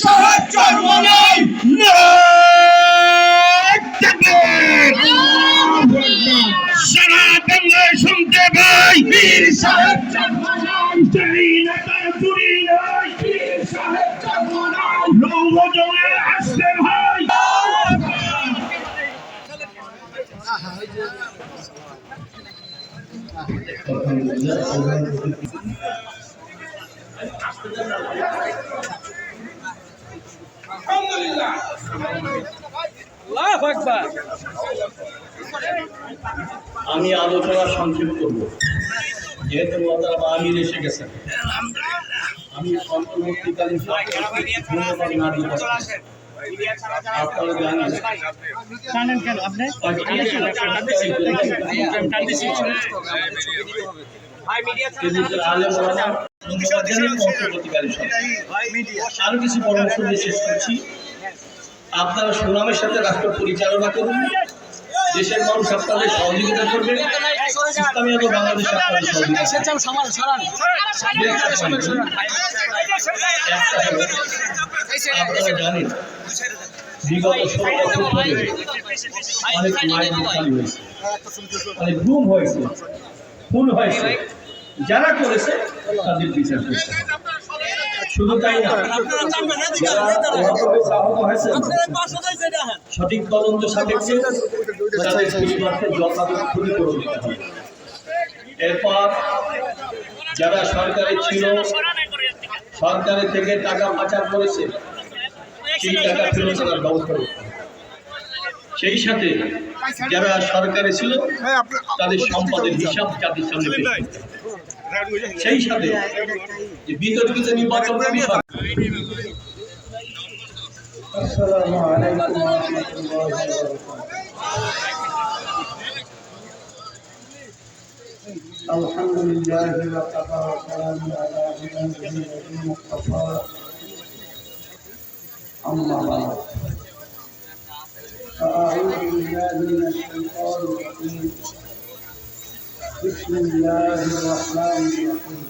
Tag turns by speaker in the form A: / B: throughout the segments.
A: সাহায্য নাই সারা বাংলায় শুনতে পাই বীর সাহায্য নাই চুরি নাই বীর সাহায্য নাই লৌহ জলে আসছে ভাই
B: আমি আলোচনা সংক্ষেপ করব, যেহেতু আমির এসে গেছেন। আমি অন্তর্বর্তীকালীন ধন্যবাদ না দিতে আপনারা জানেন আরো কিছু পরামর্শ দিয়ে শেষ করছি। আপনারা সুনামের সাথে রাষ্ট্র পরিচালনা করুন, দেশের মানুষ আপনাদের সহযোগিতা করবে, ইসলামী আন্দোলন বাংলাদেশ আপনাদের আপনারা জানেন বিগত 16 বছর ধরে অনেক মায়ের খালি হয়েছে, অনেক গুম হয়েছে, খুন হয়েছে। যারা করেছে তাদের বিচার করছে। শুধু তাই না, সঠিক তদন্ত সাপেক্ষে তাদের পরিবারকে যথাযথ ক্ষতি করে দিতে হবে। এরপর যারা সরকারে ছিল, সরকারের থেকে টাকা পাচার করেছে, সেই টাকা ফেরত আনার ব্যবস্থা করতে হবে। সেই সাথে যারা সরকারে ছিল তাদের সম্পদের হিসাব জাতির সামনে পেশ করতে হবে। সেই সাথে যে বিতর্কিত নির্বাচন কমিশন
C: আসসালামু আলাইকুম ওয়া রাহমাতুল্লাহি ওয়া বারাকাতুহু। আলহামদুলিল্লাহি ওয়া কাফা ওয়া সালামুন আলা ইবাদিহিল মুস্তাফা। আম্মা বা'দ। أعوذ بالله من الشيطان الرجيم. بسم الله الرحمن الرحيم.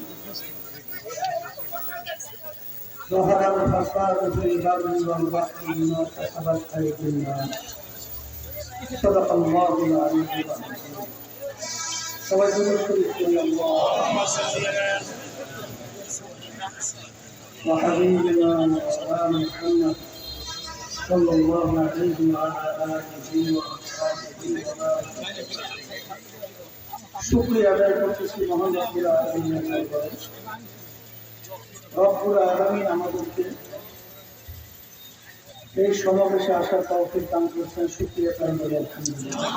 C: ظهر الفساد في البر والبحر بما كسبت أيدي الناس. صدق الله العلي العظيم. توجه اللهم صل على وحبيبنا مولانا محمد صلى الله عليه وعلى آله وأصحابه وبارك. শুকরিয়া আদায় করতেছি মহান রব্বুল আলামিনের দরবারে। রব্বুল আলামিন আমাদেরকে এই সমাবেশে আসার তৌফিক দান করেছেন, শুকরিয়া আদায় করি আলহামদুলিল্লাহ।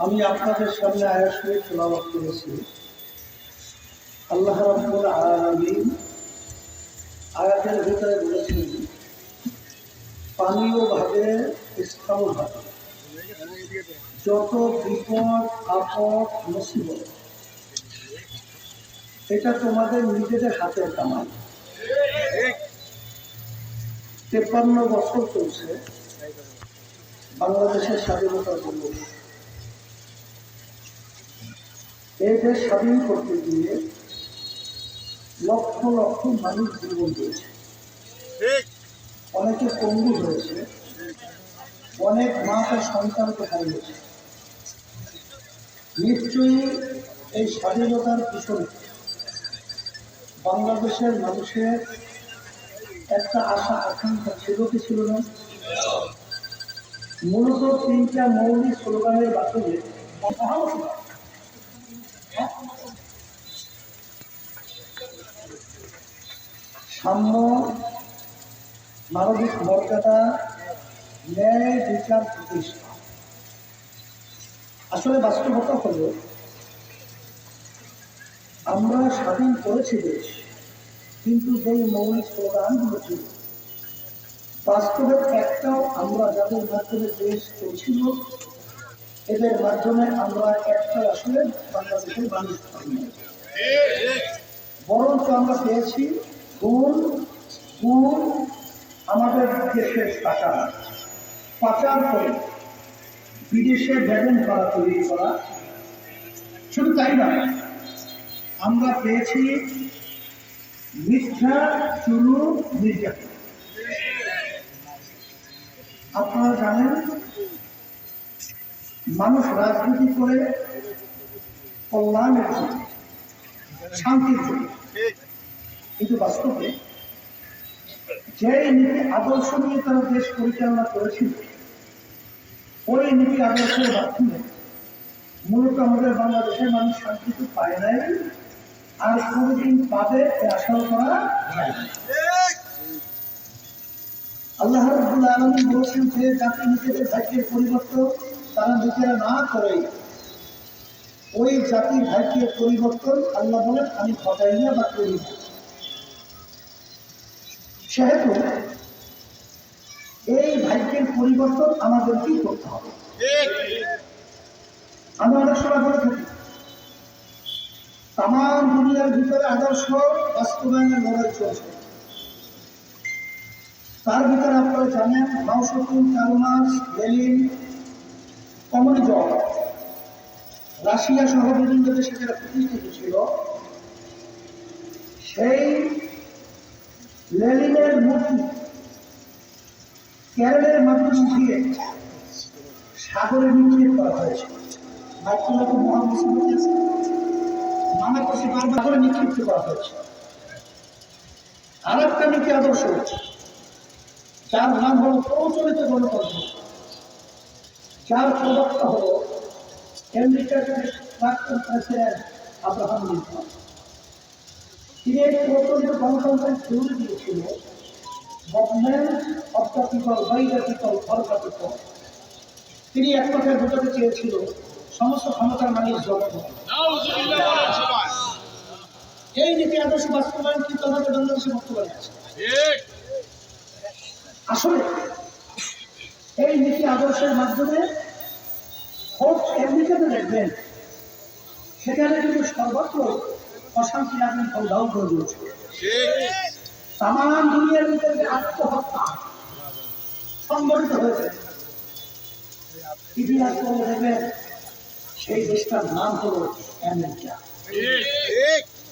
C: আমি আপনাদের সামনে আয়াত শরীফ তেলাওয়াত করেছি। আল্লাহ রাব্বুল আলামিন আয়াতের ভিতরে বলেছেন পানীয়ভাবে স্থায়ীভাবে যত বিপদ আপদ মুসিবত এটা তোমাদের নিজেদের হাতের কামাই। 53 বছর চলছে বাংলাদেশের স্বাধীনতার জন্য। এই দেশ স্বাধীন করতে গিয়ে লক্ষ লক্ষ মানুষ জীবন দিয়েছে, অনেকে পঙ্গু হয়েছে, অনেক মা তার সন্তানকে হারিয়েছে। নিশ্চয়ই এই স্বাধীনতার পিছনে বাংলাদেশের মানুষের একটা আশা আকাঙ্ক্ষা ছিল কি ছিল না? মূলত 3টা মৌলিক স্লোগানের বাতিলে সাম্য, মানবিক মর্যাদা, ন্যায় বিচার প্রতিষ্ঠা। আসলে বাস্তবতা হলো আমরা স্বাধীন করেছি দেশ, কিন্তু যেই মৌলিক স্লোগানগুলো ছিল বাস্তবে একটাও আমরা যাদের মাধ্যমে দেশ চলছিল এদের মাধ্যমে আমরা একটা আসলে বাংলাদেশের মানুষ পাইনি। বরঞ্চ আমরা পেয়েছি গুণ গুণ আমাদের দেশের টাকা পাচার করে বিদেশে ব্যালেন করা, তৈরি করা। শুধু তাই নয়, আমরা পেয়েছি মিথ্যা, চুলু, নির্যাতন। আপনারা জানেন মানুষ রাজনীতি করে কল্যাণের জন্য, শান্তির জন্য, কিন্তু বাস্তবে যে নীতি আদর্শ নিয়ে তারা দেশ পরিচালনা করেছিল, ওই নীতি আদর্শের মাধ্যমে মূলত আমাদের বাংলাদেশের মানুষ শান্তি তো পায় নাই, আর কোনদিন পাবে আশাও করা যায় না। আল্লাহ রাব্বুল আলামিন বলেছেন যে জাতি নিজেদের ভাগ্যের পরিবর্তন তারা নিজেরা না করে, ওই জাতির ভাগ্যের পরিবর্তন আল্লাহ বলেন আমি ঘটাই না বা করি না। সেহেতু এই ভাগ্যের পরিবর্তন আমাদেরকেই করতে হবে। আমি অনেক সময় বলে থাকি তাম দুনিয়ার ভিতরে আদর্শ বাস্তবায়নের লড়াই চলছে। তার ভিতরে আপনারা জানেন মাও Zedong, Karl Marx, Lenin, communism, Russia সহ বিভিন্ন দেশে যারা প্রতিষ্ঠিত ছিল, সেই লেনিনের মূর্তি কেরলের মাধ্যমে দিয়ে সাগরে নিক্ষেপ করা হয়েছে। বাচ্চারা মহামুসিবত আছে, নানা করছে বারবার করে নিক্ষিপ্ত করা হয়েছে। আর একটা নীতি আদর্শ যার নাম হল প্রচলিত গণতন্ত্র, যার প্রবক্তা হল আমেরিকার প্রাক্তন প্রেসিডেন্ট আব্রাহাম লিঙ্কন। তিনি এই প্রচলিত গণতন্ত্রের থিওরি দিয়েছিল government of the people, by the people, for the people. তিনি এক কথায় বোঝাতে চেয়েছিল সমস্ত ক্ষমতার মালিক জনগণ। এই নীতি আদর্শ বাস্তবায়ন কিন্তু আমাদের বাংলাদেশে বর্তমানে আছে। আসলে এই নীতি আদর্শের মাধ্যমে আমেরিকাতে দেখবেন সেখানে কিন্তু সর্বত্র অশান্তি আগুন সন্ধান করে দিয়েছে। তাম দুনিয়ার ভিতরে আত্মহত্যা সংগঠিত হয়েছে। ইতিহাস করে দেখবেন সেই দেশটার নাম হলো আমেরিকা।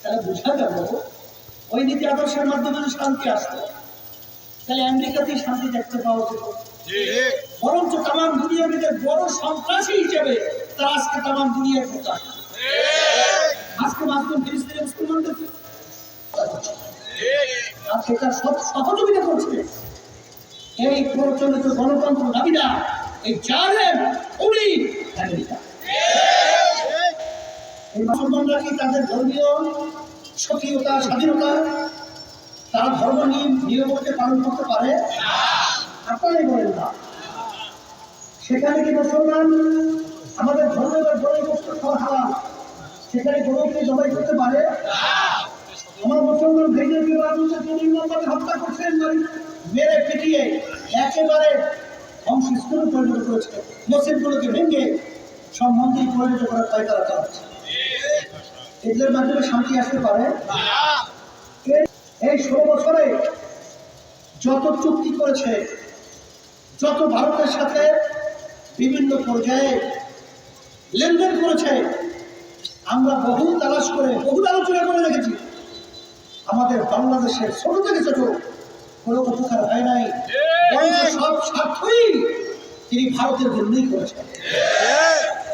C: তাহলে বোঝা গেল ওই নীতি আদর্শের মাধ্যমে শান্তি আসতো, তাহলে আমেরিকাতেই শান্তি দেখতে পাওয়া যেত। বরঞ্চ তাম দুনিয়ার ভিতরে বড় সন্ত্রাসী হিসেবে তারা আজকে তাম দুনিয়ার কথা আজকে মাঝখান ফিলিস্তিনের মুসলমানদেরকে আর সেটা সব সহযোগিতা করছে এই প্রচলিত গণতন্ত্র দাবিটা, এই জালেম উনি আমেরিকা। এই মুসলমানরা কি তাদের ধর্মীয় স্বকীয়তা, স্বাধীনতা, তারা ধর্ম নিয়মকে পালন করতে পারে? আপনারাই বলেন না। সেখানে কি মুসলমান আমাদের ধর্মের গরু গোশত খাওয়া হারাম, সেখানে গরুকে জবাই করতে পারে? আমার মুসলমান ভাইদেরকে রাজনীতি হত্যা করছেন, মেরে পিটিয়ে একেবারে ধ্বংসস্তূপে পরিণত করেছে, মসজিদগুলোকে ভেঙে সব মন্দির পরিণত করার পায়তারা চালাচ্ছে। এদের মাধ্যমে শান্তি আসতে পারে? এই 16 বছরে যত চুক্তি করেছে, যত ভারতের সাথে বিভিন্ন পর্যায়ে লেনদেন করেছে, আমরা বহু তালাশ করে বহু আলোচনা করে রেখেছি। আমাদের বাংলাদেশের ছোট থেকে ছোট কোনো উপকার হয় নাই, সব স্বার্থই তিনি ভারতের জন্যই করেছেন।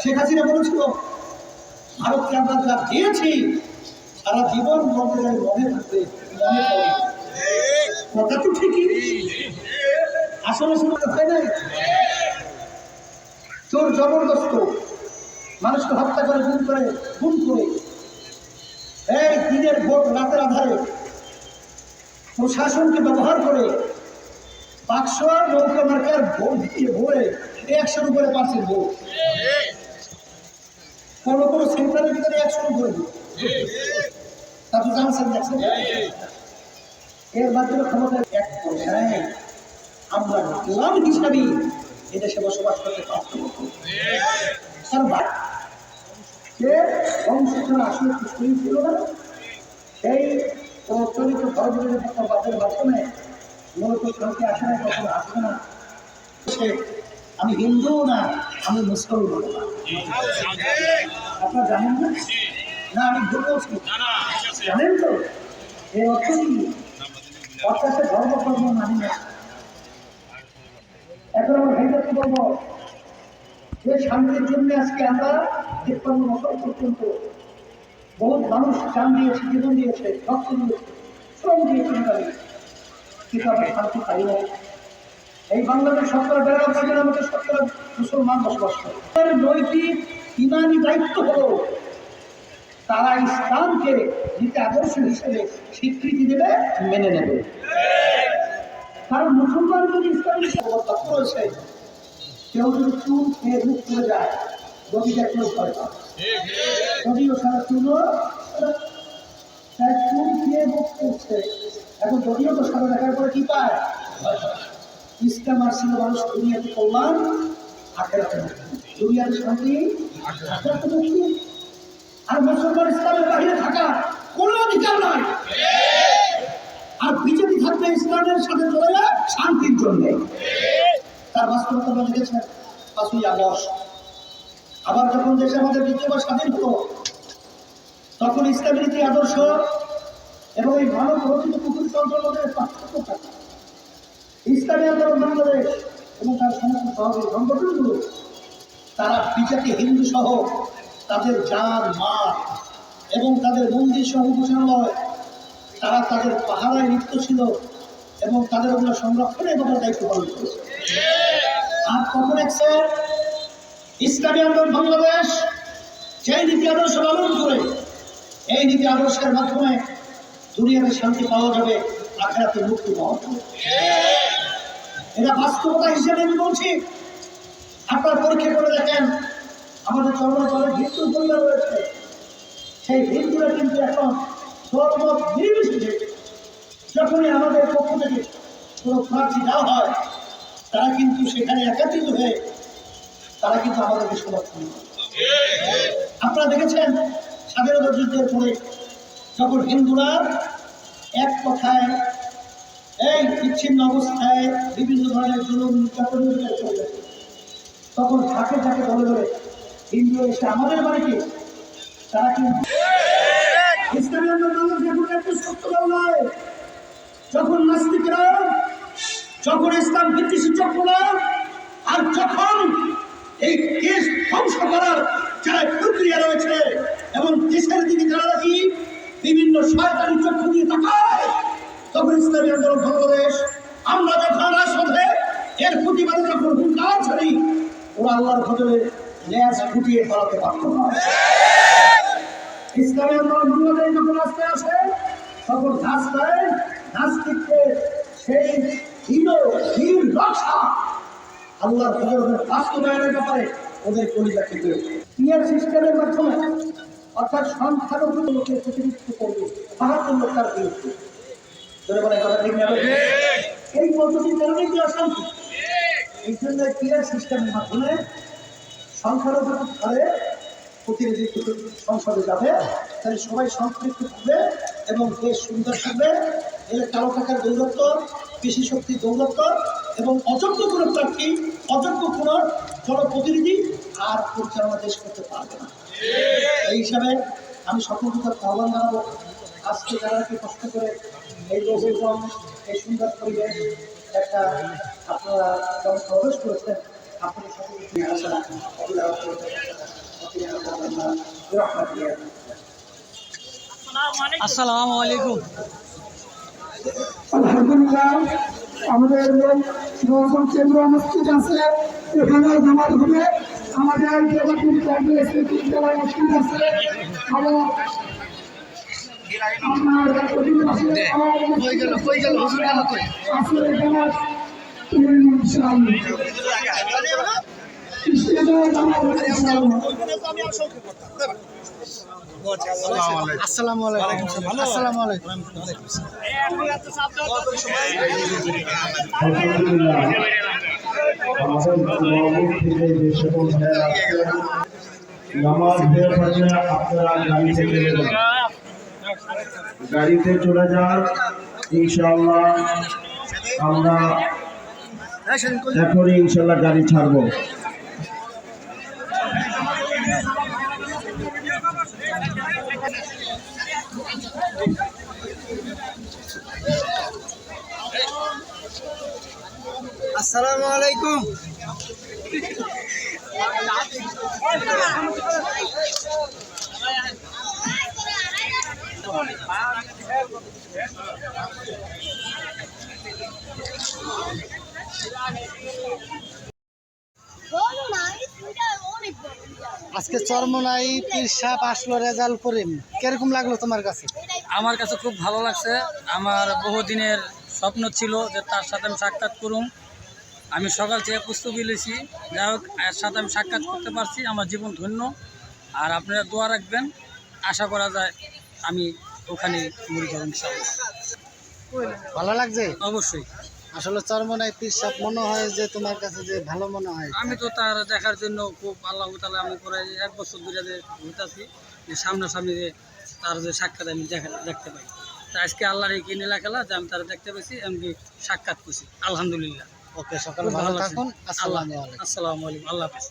C: শেখ হাসিনা বলেছিল ভারতকে আমরা যা দিয়েছি সারা জীবন মনে থাকবে, মনে পড়ে। কথা তো ঠিকই, আসলে শুনতে হয় নাই। চোর জবরদস্ত মানুষকে হত্যা করে খুন করে এই দিনের ভোট রাতের আধারে প্রশাসনকে ব্যবহার করে বাক্স আর নৌকা মার্কার ভোট দিয়ে ভরে 100-র উপরে পার্সেন্ট ভোট, কোনো সেন্টারের ভিতরে 100 ভরে দিল। তা তো জানছেন, দেখছেন এর মাধ্যমে ক্ষমতা এক পয়সায় আমরা গোলাম হিসাবে এদেশে বসবাস করতে পারতাম। যে বংশ ছাড়া আসলে কিছুই ছিল না, সেই প্রচলিত ধর্মনিরপেক্ষবাদের মাধ্যমে মূলত শান্তি আসে না, কখনো আসবে না। আমি হিন্দু না, আমি মুসলমান না, আপনারা জানেন না? না আমি ভুল বলছি, জানেন তো? এর অর্থ কি? অর্থাৎ ধর্মকর্ম মানি না। এখন আমরা ভাইদেরকে বলবো যে শান্তির জন্য আজকে আমরা ৫৩ বছর পর্যন্ত বহু মানুষ প্রাণ দিয়েছে, জীবন দিয়েছে, রক্ত দিয়েছে, শ্রম দিয়েছে, কিন্তু আমরা শান্তি পাই না। এই বাংলাদেশ সরকার বেড়া বাজার আমাদের সরকার মুসলমান বসবাস করে। নৈতিক ইমানি দায়িত্ব হলো তারা ইসলামকে নীতি আদর্শ হিসেবে স্বীকৃতি দেবে, মেনে নেবে। কারণ মুসলমান যদি ইসলামী তত্ত্ব রয়েছে, কেউ যদি চুল খেয়ে মুখ করে যায়, যদি কেউ ভয় পায়, যদিও সারা চুল চুল খেয়ে মুখ করছে, এখন যদিও তো সারা দেখার পরে কি পায়? ইসলাম আর ছিল মানুষ দুনিয়াতে কল্যাণ, আখেরাতে দুনিয়ার শান্তি, আখেরাতে মুক্তি। আর মুসলমান ইসলামের বাহিরে থাকা কোনো অধিকার নাই। আর বিজেপি থাকবে ইসলামের সাথে চলে শান্তির জন্য। তার বাস্তবতা আমরা দেখেছেন ৫ই আগস্ট। আবার যখন দেশে আমাদের দ্বিতীয়বার স্বাধীন হলো, তখন ইসলামী নীতি আদর্শ এবং এই মানব রচিত কুকুর তন্ত্রের পার্থক্য থাকে। ইসলামী আন্দোলন বাংলাদেশ এবং তার সমস্ত সহযোগী সংগঠনগুলো তারা বিজেপি হিন্দু সহ তাদের জান, মাল এবং তাদের মন্দির সহ উপাসনালয় তারা তাদের পাহারায় লিপ্ত ছিল এবং তাদের ওগুলো সংরক্ষণে এবং দায়িত্ব পালন করেছে। আর তখন ইসলামী আন্দোলন বাংলাদেশ সেই নীতি আদর্শ পালন করে এই নীতি আদর্শের মাধ্যমে দুনিয়াতে শান্তি পাওয়া যাবে, আখেরাতে মুক্তি পাওয়া যাবে। এটা বাস্তবতা হিসেবে আমি বলছি। আপনার পরীক্ষা করে দেখেন, আমাদের চরমতলে হিন্দু পরিবার রয়েছে, সেই হিন্দুরা কিন্তু এখন ধর্ম নির্বিশেষে যখনই আমাদের পক্ষ থেকে কোনো প্রার্থী দেওয়া হয়, তারা কিন্তু সেখানে একত্রিত হয়ে তারা কিন্তু আমাদেরকে সমর্থন করে। আপনারা দেখেছেন স্বাধীনতা যুদ্ধের পরে যখন হিন্দুরা এক কথায় এই বিচ্ছিন্ন অবস্থায় বিভিন্ন ধরনের জুলুম নির্যাতনের চলে গেছে, তখন ঝাঁকে ঝাঁকে ধরে ধরে হিন্দু এসে আমাদের বাড়িতে তারা কিন্তু ইসলামী আন্দোলন সত্য নয়। যখন নাস্তিকরা, যখন ইসলাম বিদ্বেষী চক্ররা, আর যখন এই দেশ ধ্বংস করার যারা প্রক্রিয়া রয়েছে এবং দেশের দিকে যারা নাকি বিভিন্ন সরকারি চক্র দিয়ে তাকায়, তখন ইসলামী আন্দোলন বাংলাদেশ আমরা যখন রাজপথে এর প্রতিবাদে যখন হুঙ্কার ছাড়ি, ওরা আল্লাহর ভজনে ন্যাস ফুটিয়ে পালাতে পারত না। ইসলামী আন্দোলন বাংলাদেশ যখন রাস্তায় আসে, তখন রাস্তায় নাস্তিকদের সেই হীন রক্ষা আল্লাহর ভজনের বাস্তবায়নের ব্যাপারে ওদের কলিজা খেতে পিয়ার সিস্টেমের মাধ্যমে, অর্থাৎ সংখ্যালঘু লোকের প্রতিনিধিত্ব করবে ৭২ লোক তার বিরুদ্ধে। এই পদ্ধতির কারণে কি অশান্তি? এই জন্য পিয়ার সিস্টেমের মাধ্যমে সংখ্যালঘু হারে প্রতিনিধিত্ব সংসদে যাবে, তাহলে সবাই সম্পৃক্ত থাকবে এবং দেশ সুন্দর থাকবে। এলে কালো টাকার দৌরত্ব, পেশি শক্তির দৌরত্ব এবং অযোগ্য কোনো প্রার্থী, অযোগ্য কোনো জনপ্রতিনিধি আর পরিচালনা দেশ করতে পারবে না। এই হিসাবে আমি সকলকে আহ্বান জানাবো, আজকে যারা কি কষ্ট করে এই লোকজন এই সুন্দর পরিবেশ একটা আপনারা যখন প্রবেশ করেছেন, আপনাদের সকলকে আসা
D: আসসালামু আলাইকুম।
E: আলহামদুলিল্লাহ, আমাদের কেন্দ্র অনুষ্ঠিত আছে, এখানে জামাত হবে। আমাদের বিদ্যালয় অনুষ্ঠিত আছে এবং আপনার
D: আসসালামু আলাইকুম। আসসালামু আলাইকুম।
A: নামাজ আপনারা গাড়িতে চলে যান। ইনশাআল্লাহ আমরা এখনই ইনশাআল্লাহ গাড়ি ছাড়বো।
D: আসসালামু আলাইকুম। আজকে চরমনাই পীর সাহেব আসলো রেজাল্ট করে, কিরকম লাগলো তোমার কাছে?
F: আমার কাছে খুব ভালো লাগছে। আমার বহুদিনের স্বপ্ন ছিল যে তার সাথে আমি সাক্ষাৎ করুম। আমি সকাল থেকে প্রস্তুতি নিয়েছি, যাই হোক এর সাথে আমি সাক্ষাৎ করতে পারছি, আমার জীবন ধন্য। আর আপনারা দোয়া রাখবেন, আশা করা যায় আমি ওখানে মরে যাব ইনশাআল্লাহ।
D: ভালো লাগছে?
F: অবশ্যই।
D: আসলে চরমনাই পীর সাহেব মনে হয় যে তোমার কাছে যে ভালো মনে হয়।
F: আমি তো তার দেখার জন্য খুব আল্লাহ তাআলা, আমি প্রায় 1 বছর ধরে যে হইতাছি যে সামনাসামনি যে তার যে সাক্ষাৎ আমি দেখতে পাই। তা আজকে আল্লাহর এই নীলা খেলা যে আমি তারা দেখতে পেয়েছি, আমি সাক্ষাৎ করছি, আলহামদুলিল্লাহ।
D: ওকে, সকালে ভালো থাকুন। আসসালামু আলাইকুম।
F: আসসালামু আলাইকুম, আল্লাহ হাফেজ।